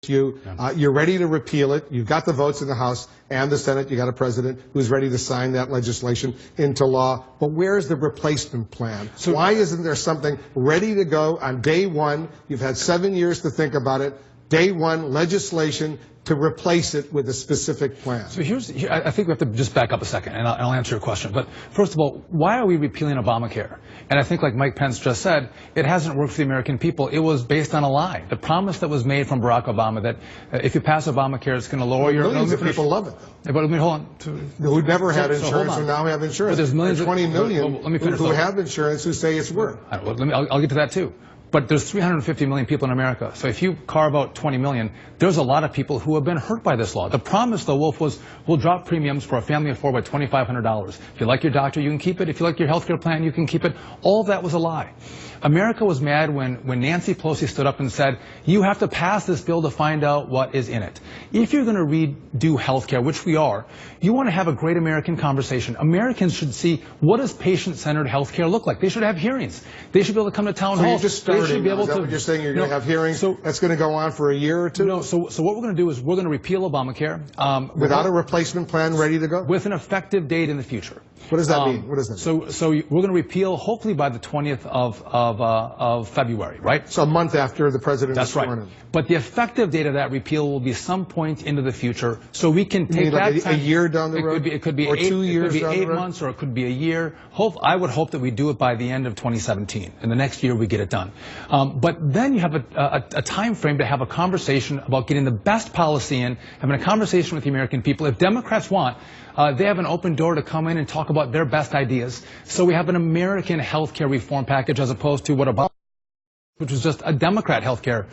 you. You're ready to repeal it. You've got the votes in the House and the Senate. You got a president who's ready to sign that legislation into law. But where's the replacement plan? So why isn't there something ready to go on day one? You've had 7 years to think about it. Day one, legislation to replace it with a specific plan. So I think we have to just back up a second, and I'll answer your question. But first of all, why are we repealing Obamacare? And I think, like Mike Pence just said, it hasn't worked for the American people. It was based on a lie. The promise that was made from Barack Obama that if you pass Obamacare, it's going to lower your... Millions of people love it. But let me hold on. Who never had insurance who now have insurance. But there's millions 20 million who have insurance who say it's worth. I'll get to that too. But there's 350 million people in America. So if you carve out 20 million, there's a lot of people who have been hurt by this law. The promise, though, Wolf, was we'll drop premiums for a family of four by $2,500. If you like your doctor, you can keep it. If you like your health care plan, you can keep it. All of that was a lie. America was mad when Nancy Pelosi stood up and said, you have to pass this bill to find out what is in it. If you're going to redo health care, which we are, you want to have a great American conversation. Americans should see, what does patient-centered health care look like? They should have hearings. They should be able to come to town halls. You're just starting. Is that what you're saying? You're going to have hearings? So that's going to go on for a year or two? No. So what we're going to do is we're going to repeal Obamacare. Without a replacement plan ready to go? With an effective date in the future. What does that mean? What does that mean? So we're going to repeal hopefully by the 20th of February, right? So a month after the president is sworn in. That's right. But the effective date of that repeal will be some point into the future, so we can take that like time. A year down the road? It could be or 8, 2 years it could be down 8 the road? months, or it could be a year. I would hope that we do it by the end of 2017. In the next year, we get it done. But then you have a time frame to have a conversation about getting the best policy in, having a conversation with the American people. If Democrats want, they have an open door to come in and talk about their best ideas. So we have an American health care reform package as opposed to what Obama, which was just a Democrat health care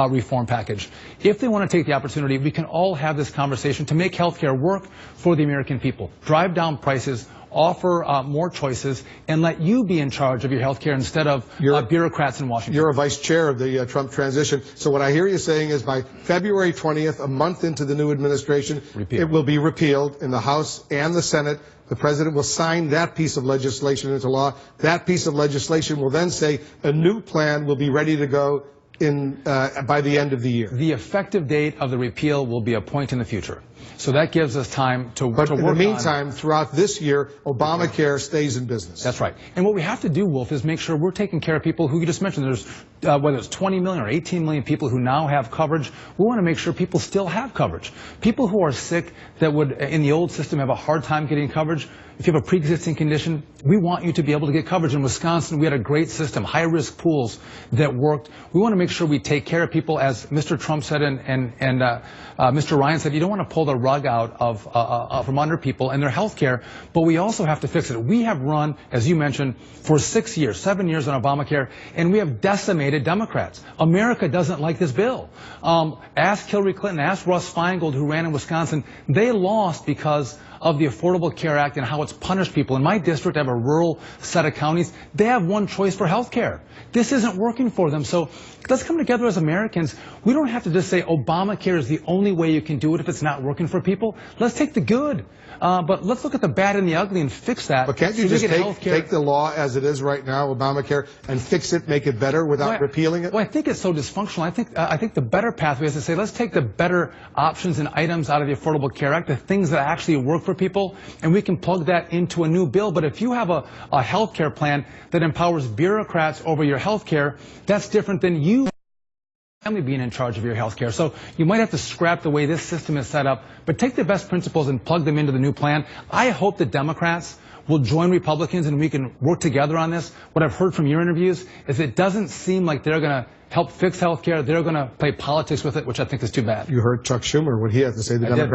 reform package. If they want to take the opportunity, we can all have this conversation to make health care work for the American people. Drive down prices, offer more choices, and let you be in charge of your health care instead of bureaucrats in Washington. You're a vice chair of the Trump transition. So what I hear you saying is by February 20th, a month into the new administration, it will be repealed in the House and the Senate. The president will sign that piece of legislation into law. That piece of legislation will then say a new plan will be ready to go by the end of the year. The effective date of the repeal will be a point in the future. So that gives us time to work on. But in the meantime, throughout this year, Obamacare stays in business. That's right. And what we have to do, Wolf, is make sure we're taking care of people who you just mentioned. There's whether it's 20 million or 18 million people who now have coverage. We want to make sure people still have coverage. People who are sick that would, in the old system, have a hard time getting coverage. If you have a pre-existing condition, we want you to be able to get coverage. In Wisconsin, we had a great system, high-risk pools that worked. We want to make sure we take care of people, as Mr. Trump said and Mr. Ryan said. You don't want to pull the rug out from under people and their health care, but we also have to fix it. We have run, as you mentioned, for 6 years, 7 years on Obamacare, and we have decimated Democrats. America doesn't like this bill. Ask Hillary Clinton, ask Russ Feingold, who ran in Wisconsin. They lost because of the Affordable Care Act and how it's punished people. In my district, I have a rural set of counties. They have one choice for health care. This isn't working for them. So let's come together as Americans. We don't have to just say Obamacare is the only way you can do it if it's not working for people. Let's take the good. But let's look at the bad and the ugly and fix that. But can't you just take the law as it is right now, Obamacare, and fix it, make it better without repealing it? Well, I think it's so dysfunctional. I think the better pathway is to say, let's take the better options and items out of the Affordable Care Act, the things that actually work for people, and we can plug that into a new bill. But if you have a health care plan that empowers bureaucrats over your health care, that's different than you family being in charge of your health care. So you might have to scrap the way this system is set up, but take the best principles and plug them into the new plan. I hope that Democrats will join Republicans and we can work together on this. What I've heard from your interviews is it doesn't seem like they're going to help fix health care. They're going to play politics with it, which I think is too bad. You heard Chuck Schumer, what he had to say, the Democratic